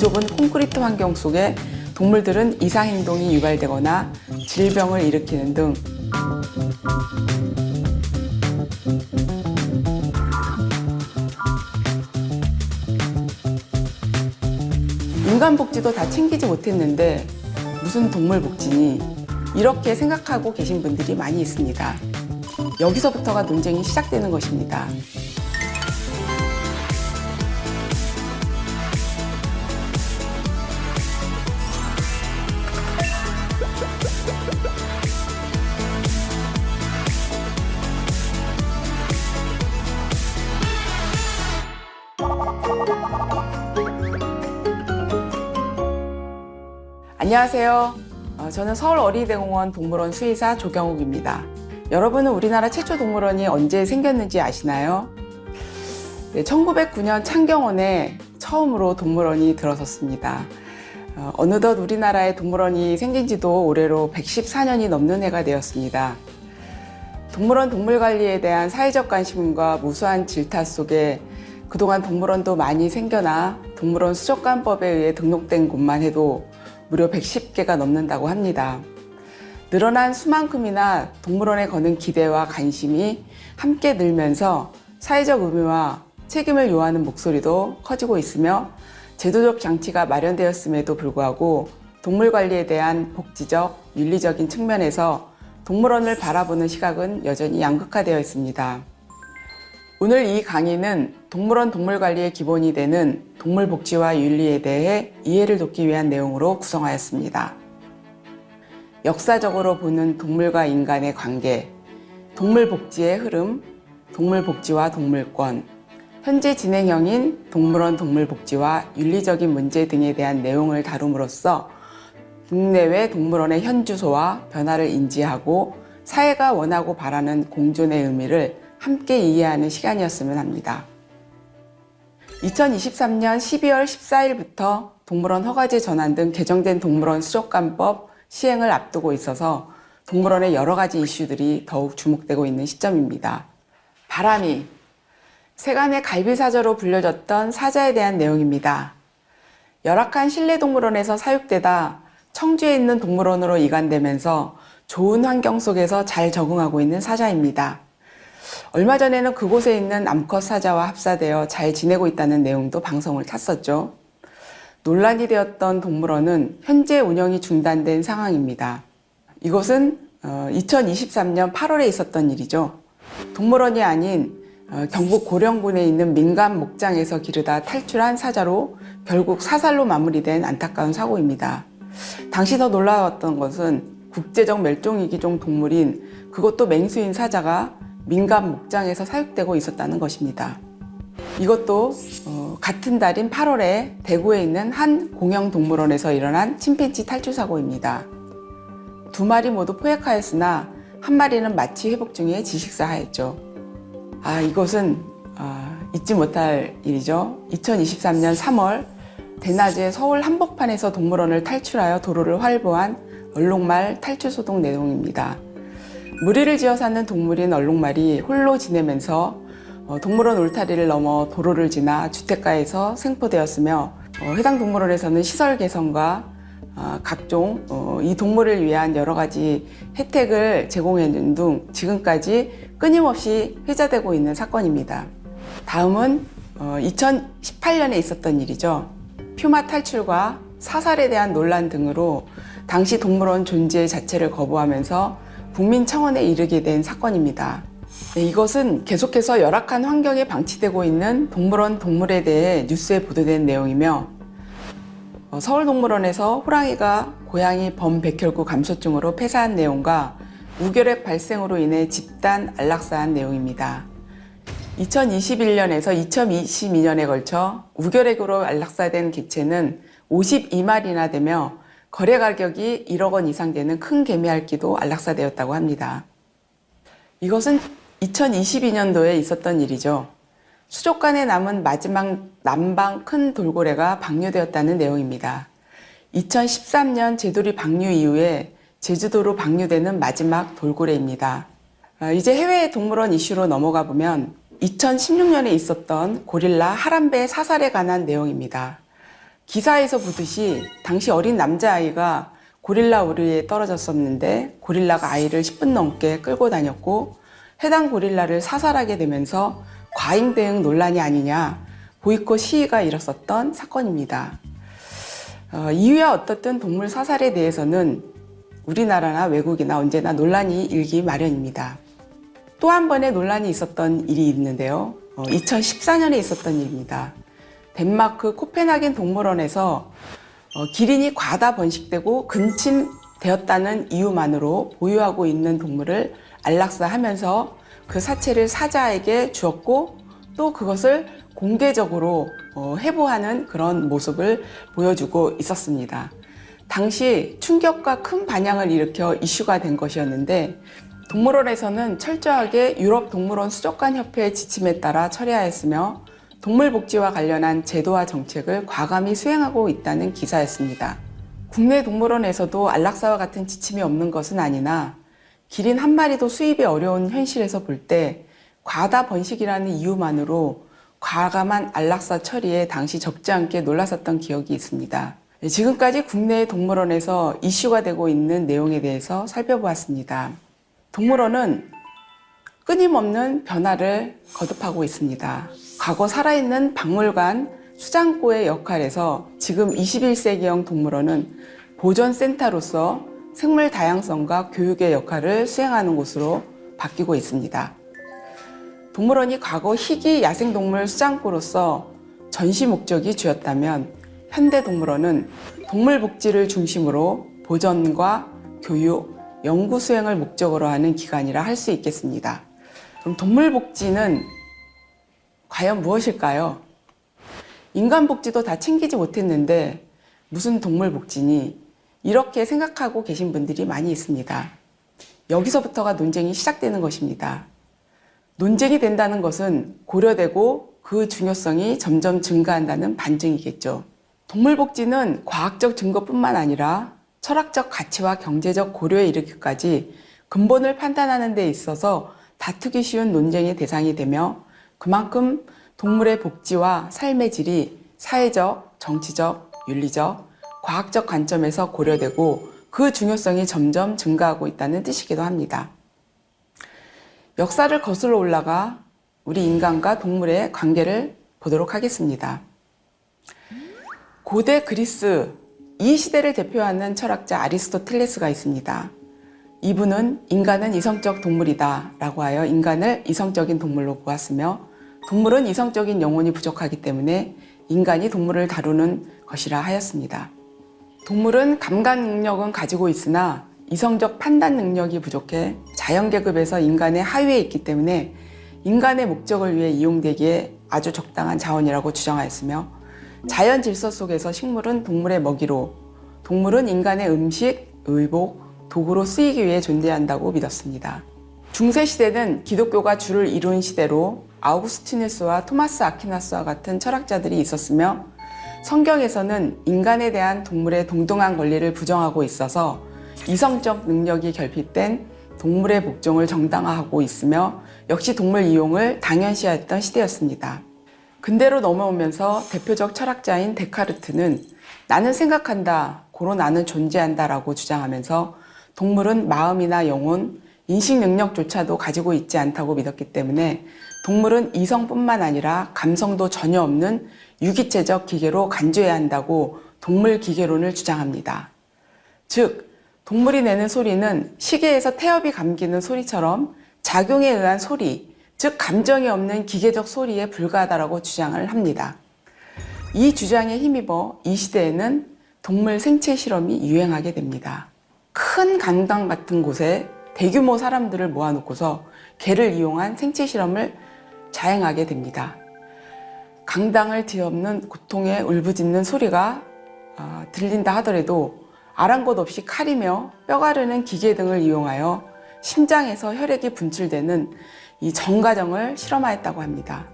좁은 콘크리트 환경 속에 동물들은 이상 행동이 유발되거나 질병을 일으키는 등 인간 복지도 다 챙기지 못했는데 무슨 동물 복지니? 이렇게 생각하고 계신 분들이 많이 있습니다. 여기서부터가 논쟁이 시작되는 것입니다. 안녕하세요. 저는 서울어린이대공원 동물원 수의사 조경욱입니다. 여러분은 우리나라 최초 동물원이 언제 생겼는지 아시나요? 1909년 창경원에 처음으로 동물원이 들어섰습니다. 어느덧 우리나라에 동물원이 생긴 지도 올해로 114년이 넘는 해가 되었습니다. 동물원 동물관리에 대한 사회적 관심과 무수한 질타 속에 그동안 동물원도 많이 생겨나 동물원 수족관법에 의해 등록된 곳만 해도 무려 110개가 넘는다고 합니다. 늘어난 수만큼이나 동물원에 거는 기대와 관심이 함께 늘면서 사회적 의무와 책임을 요하는 목소리도 커지고 있으며 제도적 장치가 마련되었음에도 불구하고 동물 관리에 대한 복지적, 윤리적인 측면에서 동물원을 바라보는 시각은 여전히 양극화되어 있습니다. 오늘 이 강의는 동물원 동물관리의 기본이 되는 동물복지와 윤리에 대해 이해를 돕기 위한 내용으로 구성하였습니다. 역사적으로 보는 동물과 인간의 관계, 동물복지의 흐름, 동물복지와 동물권, 현재 진행형인 동물원 동물복지와 윤리적인 문제 등에 대한 내용을 다룸으로써 국내외 동물원의 현주소와 변화를 인지하고 사회가 원하고 바라는 공존의 의미를 함께 이해하는 시간이었으면 합니다. 2023년 12월 14일부터 동물원 허가제 전환 등 개정된 동물원 수족관법 시행을 앞두고 있어서 동물원의 여러 가지 이슈들이 더욱 주목되고 있는 시점입니다. 바람이, 세간의 갈비사자로 불려졌던 사자에 대한 내용입니다. 열악한 실내동물원에서 사육되다 청주에 있는 동물원으로 이관되면서 좋은 환경 속에서 잘 적응하고 있는 사자입니다. 얼마 전에는 그곳에 있는 암컷 사자와 합사되어 잘 지내고 있다는 내용도 방송을 탔었죠. 논란이 되었던 동물원은 현재 운영이 중단된 상황입니다. 이것은 2023년 8월에 있었던 일이죠. 동물원이 아닌 경북 고령군에 있는 민간 목장에서 기르다 탈출한 사자로 결국 사살로 마무리된 안타까운 사고입니다. 당시 더 놀라웠던 것은 국제적 멸종위기종 동물인 그것도 맹수인 사자가 민간 목장에서 사육되고 있었다는 것입니다. 이것도 같은 달인 8월에 대구에 있는 한 공영동물원에서 일어난 침팬지 탈출 사고입니다. 두 마리 모두 포획하였으나 한 마리는 마취 회복 중에 지식사하였죠. 이것은 잊지 못할 일이죠. 2023년 3월 대낮에 서울 한복판에서 동물원을 탈출하여 도로를 활보한 얼룩말 탈출 소동 내용입니다. 무리를 지어 사는 동물인 얼룩말이 홀로 지내면서 동물원 울타리를 넘어 도로를 지나 주택가에서 생포되었으며 해당 동물원에서는 시설 개선과 각종 이 동물을 위한 여러 가지 혜택을 제공해준 등 지금까지 끊임없이 회자되고 있는 사건입니다. 다음은 2018년에 있었던 일이죠. 퓨마 탈출과 사살에 대한 논란 등으로 당시 동물원 존재 자체를 거부하면서 국민청원에 이르게 된 사건입니다. 이것은 계속해서 열악한 환경에 방치되고 있는 동물원 동물에 대해 뉴스에 보도된 내용이며 서울동물원에서 호랑이가 고양이 범백혈구 감소증으로 폐사한 내용과 우결핵 발생으로 인해 집단 안락사한 내용입니다. 2021년에서 2022년에 걸쳐 우결핵으로 안락사된 개체는 52마리나 되며 거래 가격이 1억 원 이상 되는 큰 개미핥기도 안락사되었다고 합니다. 이것은 2022년도에 있었던 일이죠. 수족관에 남은 마지막 남방 큰 돌고래가 방류되었다는 내용입니다. 2013년 제도리 방류 이후에 제주도로 방류되는 마지막 돌고래입니다. 이제 해외 동물원 이슈로 넘어가 보면 2016년에 있었던 고릴라 하람베 사살에 관한 내용입니다. 기사에서 보듯이 당시 어린 남자아이가 고릴라 우리에 떨어졌었는데 고릴라가 아이를 10분 넘게 끌고 다녔고 해당 고릴라를 사살하게 되면서 과잉 대응 논란이 아니냐 보이콧 시위가 일었었던 사건입니다. 이유야 어떻든 동물 사살에 대해서는 우리나라나 외국이나 언제나 논란이 일기 마련입니다. 또 한 번의 논란이 있었던 일이 있는데요. 2014년에 있었던 일입니다. 덴마크 코펜하겐 동물원에서 기린이 과다 번식되고 근친되었다는 이유만으로 보유하고 있는 동물을 안락사하면서 그 사체를 사자에게 주었고 또 그것을 공개적으로 해부하는 그런 모습을 보여주고 있었습니다. 당시 충격과 큰 반향을 일으켜 이슈가 된 것이었는데 동물원에서는 철저하게 유럽 동물원 수족관 협회의 지침에 따라 처리하였으며 동물복지와 관련한 제도와 정책을 과감히 수행하고 있다는 기사였습니다. 국내 동물원에서도 안락사와 같은 지침이 없는 것은 아니나 기린 한 마리도 수입이 어려운 현실에서 볼 때 과다 번식이라는 이유만으로 과감한 안락사 처리에 당시 적지 않게 놀랐었던 기억이 있습니다. 지금까지 국내 동물원에서 이슈가 되고 있는 내용에 대해서 살펴보았습니다. 동물원은 끊임없는 변화를 거듭하고 있습니다. 과거 살아있는 박물관, 수장고의 역할에서 지금 21세기형 동물원은 보존센터로서 생물 다양성과 교육의 역할을 수행하는 곳으로 바뀌고 있습니다. 동물원이 과거 희귀 야생동물 수장고로서 전시 목적이 주였다면 현대 동물원은 동물 복지를 중심으로 보전과 교육, 연구 수행을 목적으로 하는 기관이라 할 수 있겠습니다. 그럼 동물 복지는 과연 무엇일까요? 인간 복지도 다 챙기지 못했는데 무슨 동물 복지니? 이렇게 생각하고 계신 분들이 많이 있습니다. 여기서부터가 논쟁이 시작되는 것입니다. 논쟁이 된다는 것은 고려되고 그 중요성이 점점 증가한다는 반증이겠죠. 동물 복지는 과학적 증거뿐만 아니라 철학적 가치와 경제적 고려에 이르기까지 근본을 판단하는 데 있어서 다투기 쉬운 논쟁의 대상이 되며 그만큼 동물의 복지와 삶의 질이 사회적, 정치적, 윤리적, 과학적 관점에서 고려되고 그 중요성이 점점 증가하고 있다는 뜻이기도 합니다. 역사를 거슬러 올라가 우리 인간과 동물의 관계를 보도록 하겠습니다. 고대 그리스 이 시대를 대표하는 철학자 아리스토텔레스가 있습니다. 이분은 인간은 이성적 동물이다 라고 하여 인간을 이성적인 동물로 보았으며 동물은 이성적인 영혼이 부족하기 때문에 인간이 동물을 다루는 것이라 하였습니다. 동물은 감각 능력은 가지고 있으나 이성적 판단 능력이 부족해 자연계급에서 인간의 하위에 있기 때문에 인간의 목적을 위해 이용되기에 아주 적당한 자원이라고 주장하였으며 자연 질서 속에서 식물은 동물의 먹이로, 동물은 인간의 음식, 의복, 도구로 쓰이기 위해 존재한다고 믿었습니다. 중세시대는 기독교가 주를 이룬 시대로 아우구스티누스와 토마스 아퀴나스와 같은 철학자들이 있었으며 성경에서는 인간에 대한 동물의 동등한 권리를 부정하고 있어서 이성적 능력이 결핍된 동물의 복종을 정당화하고 있으며 역시 동물 이용을 당연시했던 시대였습니다. 근대로 넘어오면서 대표적 철학자인 데카르트는 나는 생각한다, 고로 나는 존재한다 라고 주장하면서 동물은 마음이나 영혼, 인식 능력조차도 가지고 있지 않다고 믿었기 때문에 동물은 이성뿐만 아니라 감성도 전혀 없는 유기체적 기계로 간주해야 한다고 동물 기계론을 주장합니다. 즉, 동물이 내는 소리는 시계에서 태엽이 감기는 소리처럼 작용에 의한 소리, 즉 감정이 없는 기계적 소리에 불과하다고 주장을 합니다. 이 주장에 힘입어 이 시대에는 동물 생체 실험이 유행하게 됩니다. 큰 강당 같은 곳에 대규모 사람들을 모아놓고서 개를 이용한 생체 실험을 자행하게 됩니다. 강당을 뒤엎는 고통에 울부짖는 소리가 들린다 하더라도 아랑곳 없이 칼이며 뼈가르는 기계 등을 이용하여 심장에서 혈액이 분출되는 이 전과정을 실험하였다고 합니다.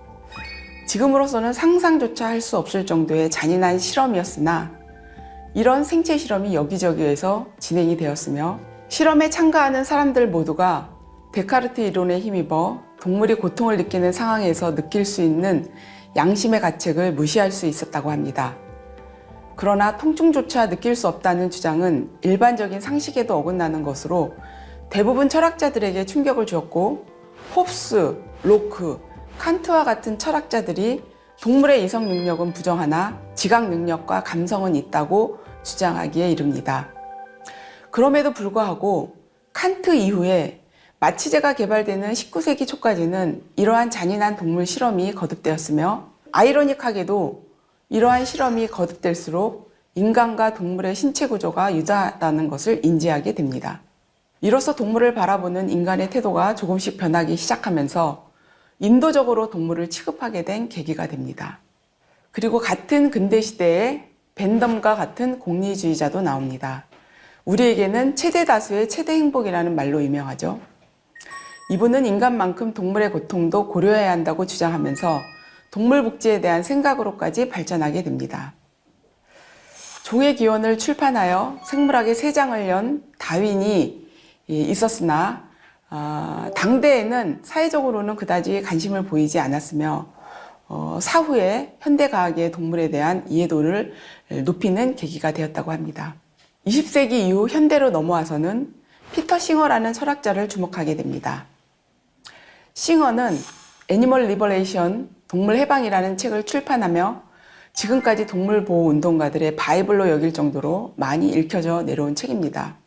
지금으로서는 상상조차 할 수 없을 정도의 잔인한 실험이었으나 이런 생체 실험이 여기저기에서 진행이 되었으며 실험에 참가하는 사람들 모두가 데카르트 이론에 힘입어 동물이 고통을 느끼는 상황에서 느낄 수 있는 양심의 가책을 무시할 수 있었다고 합니다. 그러나 통증조차 느낄 수 없다는 주장은 일반적인 상식에도 어긋나는 것으로 대부분 철학자들에게 충격을 주었고, 홉스, 로크, 칸트와 같은 철학자들이 동물의 이성 능력은 부정하나 지각 능력과 감성은 있다고 주장하기에 이릅니다. 그럼에도 불구하고 칸트 이후에 마취제가 개발되는 19세기 초까지는 이러한 잔인한 동물 실험이 거듭되었으며, 아이러니하게도 이러한 실험이 거듭될수록 인간과 동물의 신체 구조가 유사하다는 것을 인지하게 됩니다. 이로써 동물을 바라보는 인간의 태도가 조금씩 변하기 시작하면서 인도적으로 동물을 취급하게 된 계기가 됩니다. 그리고 같은 근대 시대에 벤덤과 같은 공리주의자도 나옵니다. 우리에게는 최대 다수의 최대 행복이라는 말로 유명하죠. 이분은 인간만큼 동물의 고통도 고려해야 한다고 주장하면서 동물 복지에 대한 생각으로까지 발전하게 됩니다. 종의 기원을 출판하여 생물학의 새 장을 연 다윈이 있었으나 당대에는 사회적으로는 그다지 관심을 보이지 않았으며 사후에 현대과학의 동물에 대한 이해도를 높이는 계기가 되었다고 합니다. 20세기 이후 현대로 넘어와서는 피터 싱어라는 철학자를 주목하게 됩니다. 싱어는 애니멀 리버레이션, 동물 해방이라는 책을 출판하며 지금까지 동물 보호 운동가들의 바이블로 여길 정도로 많이 읽혀져 내려온 책입니다.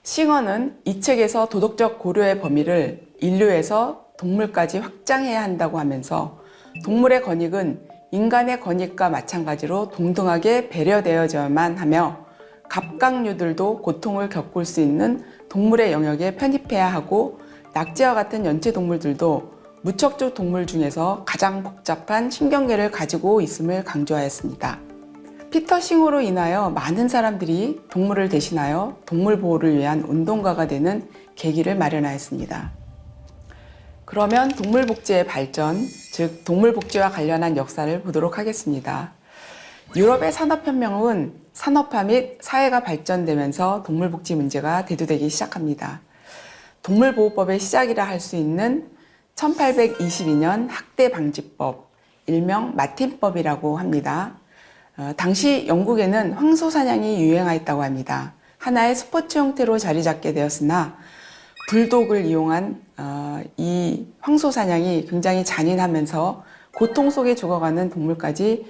싱어는 이 책에서 도덕적 고려의 범위를 인류에서 동물까지 확장해야 한다고 하면서 동물의 권익은 인간의 권익과 마찬가지로 동등하게 배려되어져야만 하며 갑각류들도 고통을 겪을 수 있는 동물의 영역에 편입해야 하고, 낙지와 같은 연체동물들도 무척족 동물 중에서 가장 복잡한 신경계를 가지고 있음을 강조하였습니다. 피터 싱어로 인하여 많은 사람들이 동물을 대신하여 동물 보호를 위한 운동가가 되는 계기를 마련하였습니다. 그러면 동물 복지의 발전, 즉 동물 복지와 관련한 역사를 보도록 하겠습니다. 유럽의 산업혁명은 산업화 및 사회가 발전되면서 동물 복지 문제가 대두되기 시작합니다. 동물보호법의 시작이라 할 수 있는 1822년 학대방지법, 일명 마틴법이라고 합니다. 당시 영국에는 황소사냥이 유행하였다고 합니다. 하나의 스포츠 형태로 자리 잡게 되었으나 불독을 이용한 이 황소사냥이 굉장히 잔인하면서 고통 속에 죽어가는 동물까지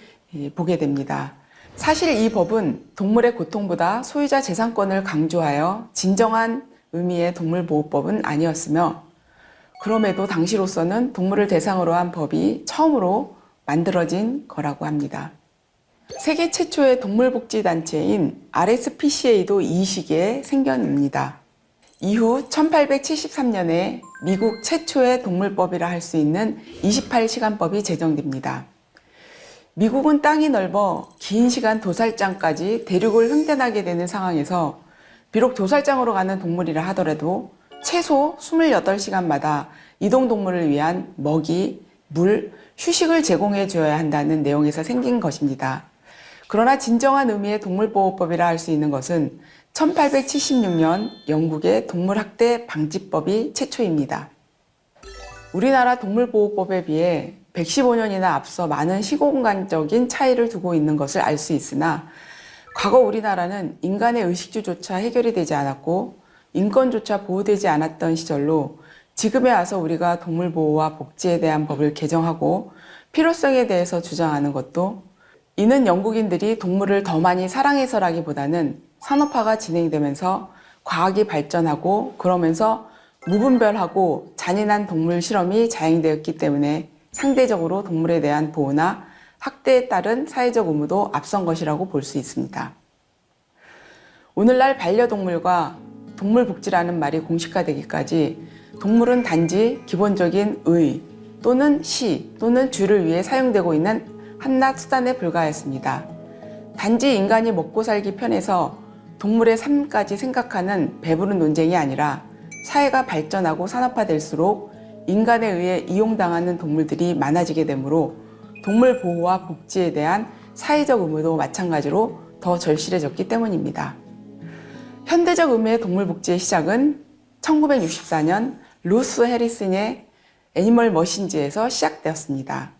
보게 됩니다. 사실 이 법은 동물의 고통보다 소유자 재산권을 강조하여 진정한 의미의 동물보호법은 아니었으며, 그럼에도 당시로서는 동물을 대상으로 한 법이 처음으로 만들어진 거라고 합니다. 세계 최초의 동물복지단체인 RSPCA도 이 시기에 생겨납니다. 이후 1873년에 미국 최초의 동물법이라 할 수 있는 28시간법이 제정됩니다. 미국은 땅이 넓어 긴 시간 도살장까지 대륙을 횡단하게 되는 상황에서 비록 도살장으로 가는 동물이라 하더라도 최소 28시간마다 이동동물을 위한 먹이, 물, 휴식을 제공해 줘야 한다는 내용에서 생긴 것입니다. 그러나 진정한 의미의 동물보호법이라 할 수 있는 것은 1876년 영국의 동물학대 방지법이 최초입니다. 우리나라 동물보호법에 비해 115년이나 앞서 많은 시공간적인 차이를 두고 있는 것을 알 수 있으나, 과거 우리나라는 인간의 의식주조차 해결이 되지 않았고 인권조차 보호되지 않았던 시절로 지금에 와서 우리가 동물보호와 복지에 대한 법을 개정하고 필요성에 대해서 주장하는 것도, 이는 영국인들이 동물을 더 많이 사랑해서라기보다는 산업화가 진행되면서 과학이 발전하고 그러면서 무분별하고 잔인한 동물 실험이 자행되었기 때문에 상대적으로 동물에 대한 보호나 학대에 따른 사회적 의무도 앞선 것이라고 볼 수 있습니다. 오늘날 반려동물과 동물복지라는 말이 공식화되기까지 동물은 단지 기본적인 의 또는 시 또는 주를 위해 사용되고 있는 한낱 수단에 불과했습니다. 단지 인간이 먹고 살기 편해서 동물의 삶까지 생각하는 배부른 논쟁이 아니라, 사회가 발전하고 산업화될수록 인간에 의해 이용당하는 동물들이 많아지게 되므로 동물 보호와 복지에 대한 사회적 의무도 마찬가지로 더 절실해졌기 때문입니다. 현대적 의미의 동물 복지의 시작은 1964년 루스 해리슨의 애니멀 머신즈에서 시작되었습니다.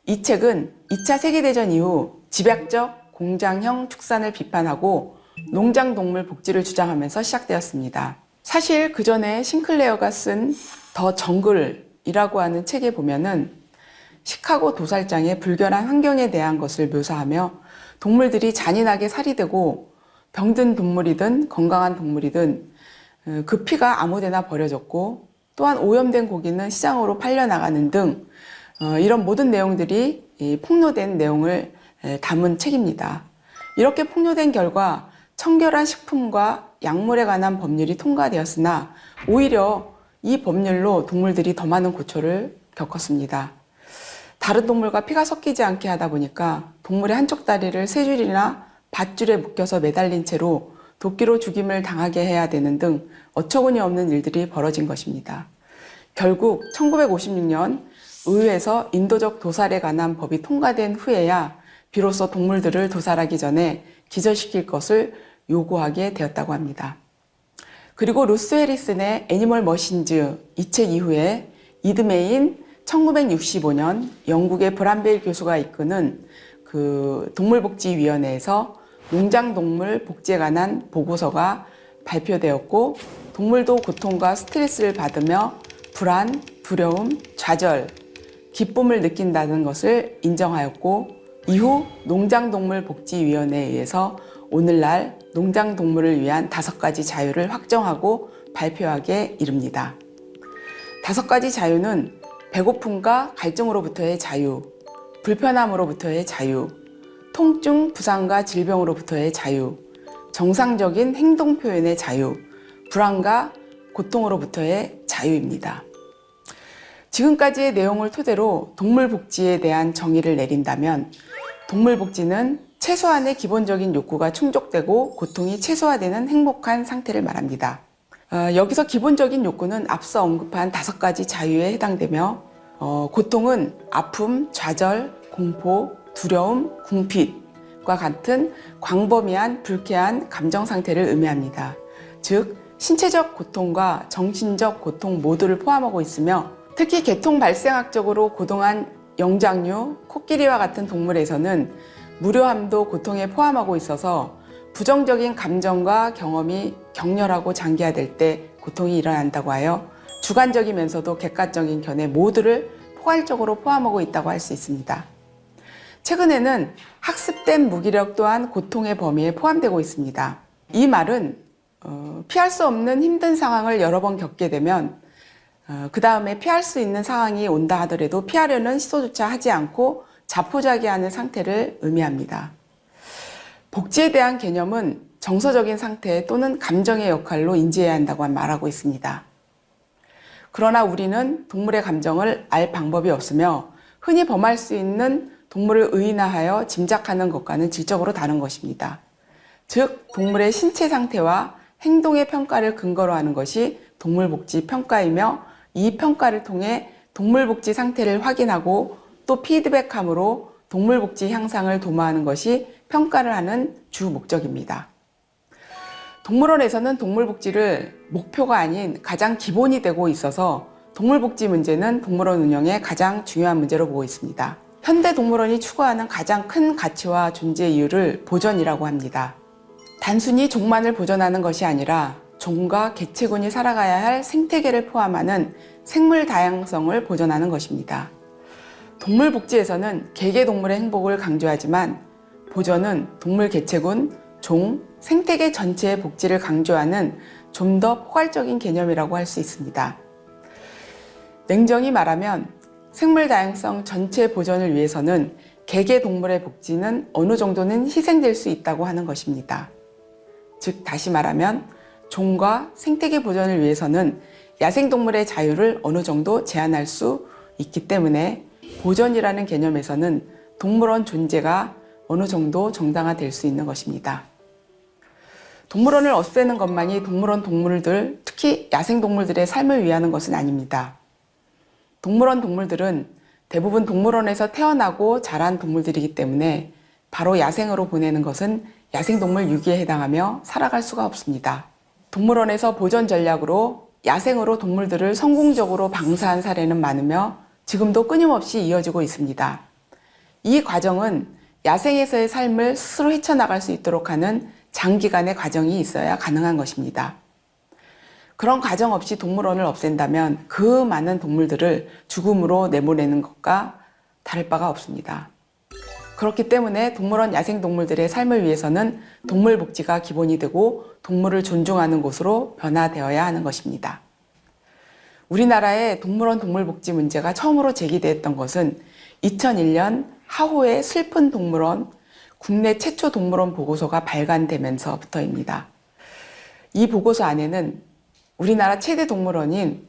이 책은 2차 세계대전 이후 집약적 공장형 축산을 비판하고 농장동물 복지를 주장하면서 시작되었습니다. 사실 그 전에 싱클레어가 쓴 더 정글이라고 하는 책에 보면은 시카고 도살장의 불결한 환경에 대한 것을 묘사하며 동물들이 잔인하게 살이되고 병든 동물이든 건강한 동물이든 그 피가 아무데나 버려졌고 또한 오염된 고기는 시장으로 팔려나가는 등 이런 모든 내용들이 폭로된 내용을 담은 책입니다. 이렇게 폭로된 결과 청결한 식품과 약물에 관한 법률이 통과되었으나 오히려 이 법률로 동물들이 더 많은 고초를 겪었습니다. 다른 동물과 피가 섞이지 않게 하다 보니까 동물의 한쪽 다리를 세 줄이나 밧줄에 묶여서 매달린 채로 도끼로 죽임을 당하게 해야 되는 등 어처구니 없는 일들이 벌어진 것입니다. 결국 1956년 의회에서 인도적 도살에 관한 법이 통과된 후에야 비로소 동물들을 도살하기 전에 기절시킬 것을 요구하게 되었다고 합니다. 그리고 루스 해리슨의 애니멀 머신즈 이 책 이후에 이듬해인 1965년 영국의 브람벨 교수가 이끄는 그 동물복지위원회에서 농장동물 복지에 관한 보고서가 발표되었고 동물도 고통과 스트레스를 받으며 불안, 두려움, 좌절, 기쁨을 느낀다는 것을 인정하였고 이후 농장동물복지위원회에 의해서 오늘날 농장동물을 위한 5가지 자유를 확정하고 발표하게 이릅니다. 5가지 자유는 배고픔과 갈증으로부터의 자유, 불편함으로부터의 자유, 통증, 부상과 질병으로부터의 자유, 정상적인 행동 표현의 자유, 불안과 고통으로부터의 자유입니다. 지금까지의 내용을 토대로 동물복지에 대한 정의를 내린다면 동물복지는 최소한의 기본적인 욕구가 충족되고 고통이 최소화되는 행복한 상태를 말합니다. 여기서 기본적인 욕구는 앞서 언급한 5가지 자유에 해당되며 고통은 아픔, 좌절, 공포, 두려움, 궁핍과 같은 광범위한 불쾌한 감정 상태를 의미합니다. 즉, 신체적 고통과 정신적 고통 모두를 포함하고 있으며 특히 계통 발생학적으로 고동한 영장류, 코끼리와 같은 동물에서는 무료함도 고통에 포함하고 있어서 부정적인 감정과 경험이 격렬하고 장기화될 때 고통이 일어난다고 하여 주관적이면서도 객관적인 견해 모두를 포괄적으로 포함하고 있다고 할 수 있습니다. 최근에는 학습된 무기력 또한 고통의 범위에 포함되고 있습니다. 이 말은 피할 수 없는 힘든 상황을 여러 번 겪게 되면 그 다음에 피할 수 있는 상황이 온다 하더라도 피하려는 시도조차 하지 않고 자포자기하는 상태를 의미합니다. 복지에 대한 개념은 정서적인 상태 또는 감정의 역할로 인지해야 한다고 말하고 있습니다. 그러나 우리는 동물의 감정을 알 방법이 없으며 흔히 범할 수 있는 동물을 의인화하여 짐작하는 것과는 질적으로 다른 것입니다. 즉, 동물의 신체 상태와 행동의 평가를 근거로 하는 것이 동물복지 평가이며 이 평가를 통해 동물복지 상태를 확인하고 또 피드백함으로 동물복지 향상을 도모하는 것이 평가를 하는 주 목적입니다. 동물원에서는 동물복지를 목표가 아닌 가장 기본이 되고 있어서 동물복지 문제는 동물원 운영의 가장 중요한 문제로 보고 있습니다. 현대 동물원이 추구하는 가장 큰 가치와 존재 이유를 보전이라고 합니다. 단순히 종만을 보존하는 것이 아니라 종과 개체군이 살아가야 할 생태계를 포함하는 생물 다양성을 보존하는 것입니다. 동물복지에서는 개개동물의 행복을 강조하지만 보전은 동물 개체군, 종, 생태계 전체의 복지를 강조하는 좀 더 포괄적인 개념이라고 할 수 있습니다. 냉정히 말하면 생물 다양성 전체 보전을 위해서는 개개동물의 복지는 어느 정도는 희생될 수 있다고 하는 것입니다. 즉, 다시 말하면 종과 생태계 보전을 위해서는 야생동물의 자유를 어느 정도 제한할 수 있기 때문에 보전이라는 개념에서는 동물원 존재가 어느 정도 정당화될 수 있는 것입니다. 동물원을 없애는 것만이 동물원 동물들, 특히 야생동물들의 삶을 위하는 것은 아닙니다. 동물원 동물들은 대부분 동물원에서 태어나고 자란 동물들이기 때문에 바로 야생으로 보내는 것은 야생동물 유기에 해당하며 살아갈 수가 없습니다. 동물원에서 보전 전략으로 야생으로 동물들을 성공적으로 방사한 사례는 많으며 지금도 끊임없이 이어지고 있습니다. 이 과정은 야생에서의 삶을 스스로 헤쳐나갈 수 있도록 하는 장기간의 과정이 있어야 가능한 것입니다. 그런 과정 없이 동물원을 없앤다면 그 많은 동물들을 죽음으로 내보내는 것과 다를 바가 없습니다. 그렇기 때문에 동물원 야생동물들의 삶을 위해서는 동물복지가 기본이 되고 동물을 존중하는 곳으로 변화되어야 하는 것입니다. 우리나라의 동물원 동물복지 문제가 처음으로 제기되었던 것은 2001년 하호의 슬픈 동물원, 국내 최초 동물원 보고서가 발간되면서부터입니다. 이 보고서 안에는 우리나라 최대 동물원인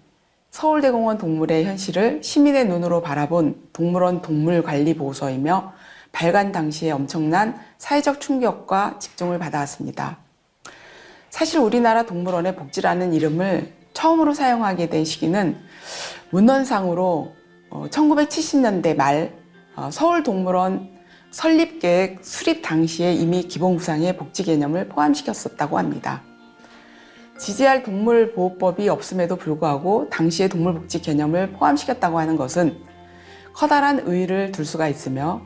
서울대공원 동물의 현실을 시민의 눈으로 바라본 동물원 동물관리 보고서이며 발간 당시에 엄청난 사회적 충격과 집중을 받아왔습니다. 사실 우리나라 동물원의 복지라는 이름을 처음으로 사용하게 된 시기는 문헌상으로 1970년대 말 서울동물원 설립계획 수립 당시에 이미 기본구상에 복지 개념을 포함시켰었다고 합니다. GGR 동물보호법이 없음에도 불구하고 당시의 동물복지 개념을 포함시켰다고 하는 것은 커다란 의의를 둘 수가 있으며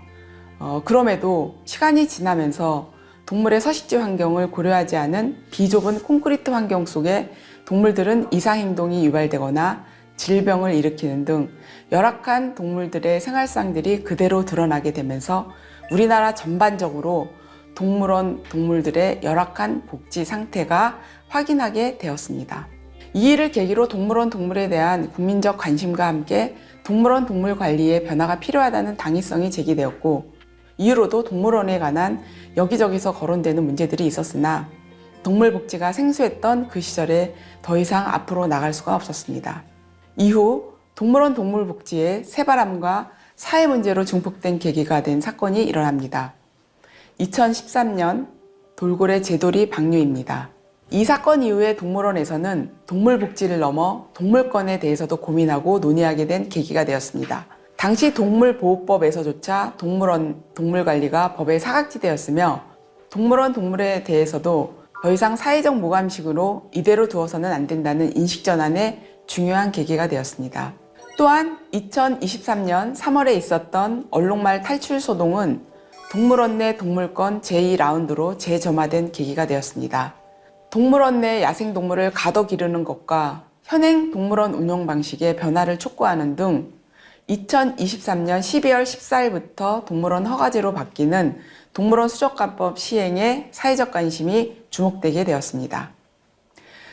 그럼에도 시간이 지나면서 동물의 서식지 환경을 고려하지 않은 비좁은 콘크리트 환경 속에 동물들은 이상행동이 유발되거나 질병을 일으키는 등 열악한 동물들의 생활상들이 그대로 드러나게 되면서 우리나라 전반적으로 동물원 동물들의 열악한 복지 상태가 확인하게 되었습니다. 이 일을 계기로 동물원 동물에 대한 국민적 관심과 함께 동물원 동물 관리에 변화가 필요하다는 당위성이 제기되었고, 이후로도 동물원에 관한 여기저기서 거론되는 문제들이 있었으나 동물 복지가 생소했던 그 시절에 더 이상 앞으로 나갈 수가 없었습니다. 이후 동물원 동물 복지에 새바람과 사회 문제로 증폭된 계기가 된 사건이 일어납니다. 2013년 돌고래 재돌이 방류입니다. 이 사건 이후에 동물원에서는 동물 복지를 넘어 동물권에 대해서도 고민하고 논의하게 된 계기가 되었습니다. 당시 동물보호법에서조차 동물원 동물관리가 법의 사각지대였으며 동물원 동물에 대해서도 더 이상 사회적 모감식으로 이대로 두어서는 안 된다는 인식전환의 중요한 계기가 되었습니다. 또한 2023년 3월에 있었던 얼룩말 탈출 소동은 동물원 내 동물권 제2라운드로 재점화된 계기가 되었습니다. 동물원 내 야생동물을 가둬 기르는 것과 현행 동물원 운영 방식의 변화를 촉구하는 등 2023년 12월 14일부터 동물원 허가제로 바뀌는 동물원 수족관법 시행에 사회적 관심이 주목되게 되었습니다.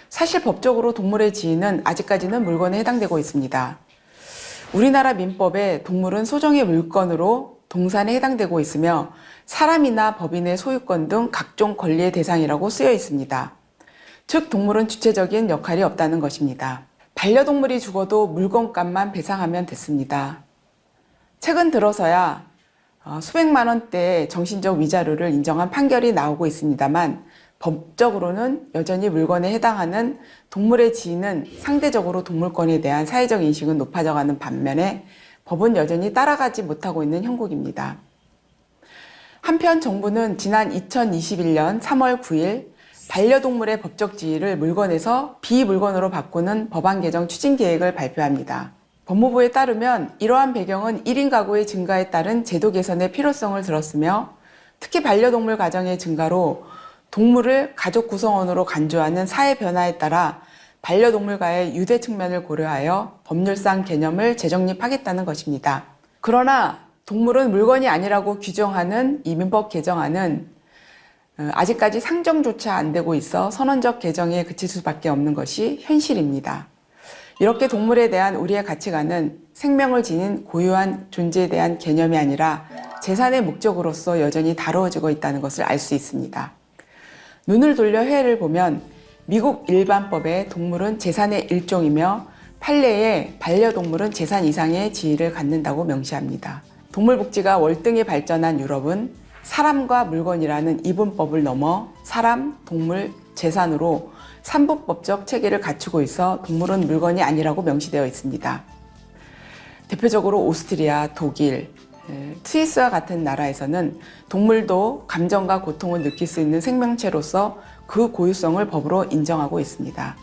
사실 법적으로 동물의 지위는 아직까지는 물건에 해당되고 있습니다. 우리나라 민법에 동물은 소정의 물건으로 동산에 해당되고 있으며 사람이나 법인의 소유권 등 각종 권리의 대상이라고 쓰여 있습니다. 즉 동물은 주체적인 역할이 없다는 것입니다. 반려동물이 죽어도 물건값만 배상하면 됐습니다. 최근 들어서야 수백만 원대의 정신적 위자료를 인정한 판결이 나오고 있습니다만 법적으로는 여전히 물건에 해당하는 동물의 지위는 상대적으로 동물권에 대한 사회적 인식은 높아져가는 반면에 법은 여전히 따라가지 못하고 있는 형국입니다. 한편 정부는 지난 2021년 3월 9일 반려동물의 법적 지위를 물건에서 비물건으로 바꾸는 법안 개정 추진 계획을 발표합니다. 법무부에 따르면 이러한 배경은 1인 가구의 증가에 따른 제도 개선의 필요성을 들었으며 특히 반려동물 가정의 증가로 동물을 가족 구성원으로 간주하는 사회 변화에 따라 반려동물과의 유대 측면을 고려하여 법률상 개념을 재정립하겠다는 것입니다. 그러나 동물은 물건이 아니라고 규정하는 이 민법 개정안은 아직까지 상정조차 안 되고 있어 선언적 개정에 그칠 수밖에 없는 것이 현실입니다. 이렇게 동물에 대한 우리의 가치관은 생명을 지닌 고유한 존재에 대한 개념이 아니라 재산의 목적으로서 여전히 다루어지고 있다는 것을 알 수 있습니다. 눈을 돌려 해외를 보면 미국 일반법에 동물은 재산의 일종이며 판례에 반려동물은 재산 이상의 지위를 갖는다고 명시합니다. 동물복지가 월등히 발전한 유럽은 사람과 물건이라는 이분법을 넘어 사람, 동물, 재산으로 삼부법적 체계를 갖추고 있어 동물은 물건이 아니라고 명시되어 있습니다. 대표적으로 오스트리아, 독일, 스위스와 같은 나라에서는 동물도 감정과 고통을 느낄 수 있는 생명체로서 그 고유성을 법으로 인정하고 있습니다.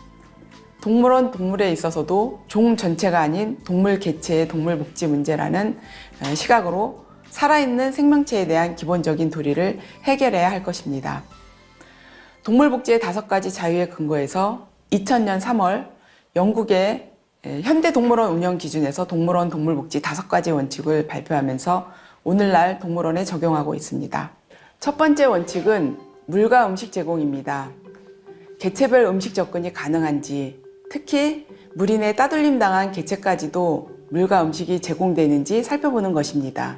동물원 동물에 있어서도 종 전체가 아닌 동물 개체의 동물복지 문제라는 시각으로 살아있는 생명체에 대한 기본적인 도리를 해결해야 할 것입니다. 동물복지의 5가지 자유에 근거해서 2000년 3월 영국의 현대동물원 운영 기준에서 동물원 동물복지 5가지 원칙을 발표하면서 오늘날 동물원에 적용하고 있습니다. 첫 번째 원칙은 물과 음식 제공입니다. 개체별 음식 접근이 가능한지, 특히 물인에 따돌림 당한 개체까지도 물과 음식이 제공되는지 살펴보는 것입니다.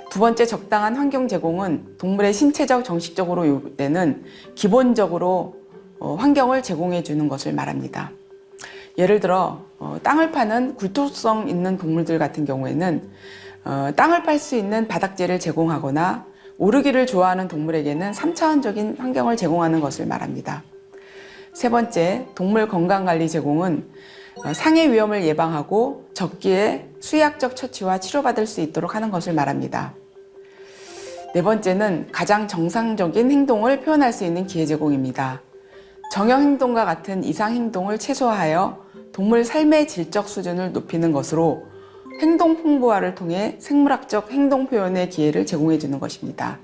두 번째, 적당한 환경 제공은 동물의 신체적, 정신적으로 요구되는 기본적으로 환경을 제공해 주는 것을 말합니다. 예를 들어 땅을 파는 굴뚝성 있는 동물들 같은 경우에는 땅을 팔 수 있는 바닥재를 제공하거나 오르기를 좋아하는 동물에게는 3차원적인 환경을 제공하는 것을 말합니다. 세 번째, 동물 건강관리 제공은 상해 위험을 예방하고 적기에 수의학적 처치와 치료받을 수 있도록 하는 것을 말합니다. 네 번째는 가장 정상적인 행동을 표현할 수 있는 기회 제공입니다. 정형 행동과 같은 이상 행동을 최소화하여 동물 삶의 질적 수준을 높이는 것으로 행동 풍부화를 통해 생물학적 행동 표현의 기회를 제공해 주는 것입니다.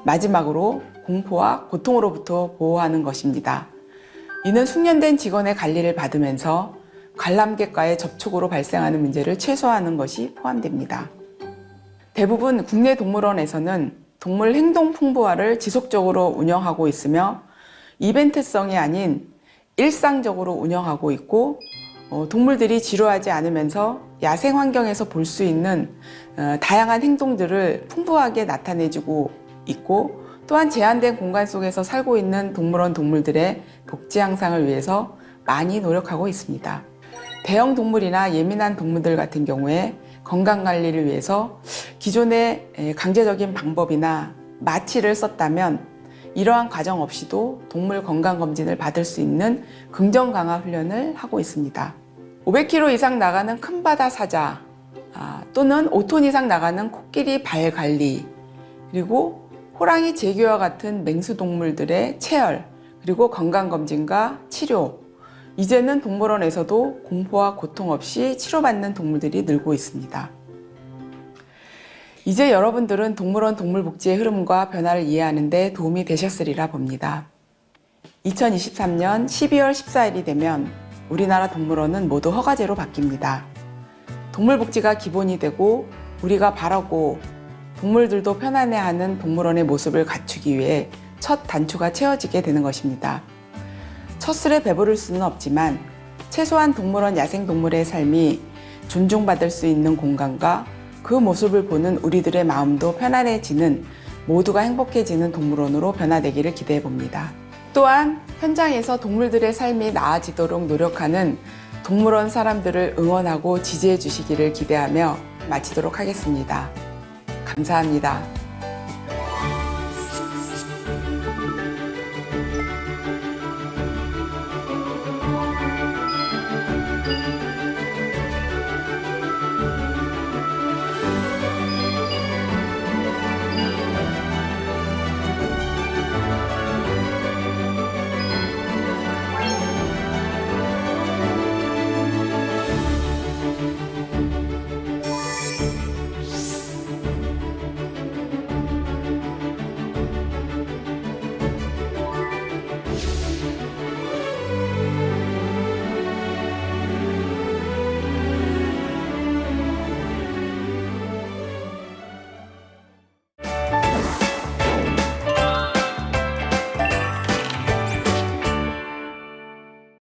마지막으로 공포와 고통으로부터 보호하는 것입니다. 이는 숙련된 직원의 관리를 받으면서 관람객과의 접촉으로 발생하는 문제를 최소화하는 것이 포함됩니다. 대부분 국내 동물원에서는 동물 행동 풍부화를 지속적으로 운영하고 있으며 이벤트성이 아닌 일상적으로 운영하고 있고 동물들이 지루하지 않으면서 야생 환경에서 볼 수 있는 다양한 행동들을 풍부하게 나타내주고 있고 또한 제한된 공간 속에서 살고 있는 동물원 동물들의 복지 향상을 위해서 많이 노력하고 있습니다. 대형 동물이나 예민한 동물들 같은 경우에 건강관리를 위해서 기존의 강제적인 방법이나 마취를 썼다면 이러한 과정 없이도 동물 건강검진을 받을 수 있는 긍정 강화 훈련을 하고 있습니다. 500km 이상 나가는 큰 바다 사자 또는 5톤 이상 나가는 코끼리 발 관리, 그리고 호랑이 재규와 같은 맹수동물들의 체열, 그리고 건강검진과 치료, 이제는 동물원에서도 공포와 고통 없이 치료받는 동물들이 늘고 있습니다. 이제 여러분들은 동물원 동물복지의 흐름과 변화를 이해하는 데 도움이 되셨으리라 봅니다. 2023년 12월 14일이 되면 우리나라 동물원은 모두 허가제로 바뀝니다. 동물복지가 기본이 되고 우리가 바라고 동물들도 편안해하는 동물원의 모습을 갖추기 위해 첫 단추가 채워지게 되는 것입니다. 첫 술에 배부를 수는 없지만 최소한 동물원 야생동물의 삶이 존중받을 수 있는 공간과 그 모습을 보는 우리들의 마음도 편안해지는, 모두가 행복해지는 동물원으로 변화되기를 기대해 봅니다. 또한 현장에서 동물들의 삶이 나아지도록 노력하는 동물원 사람들을 응원하고 지지해 주시기를 기대하며 마치도록 하겠습니다. 감사합니다.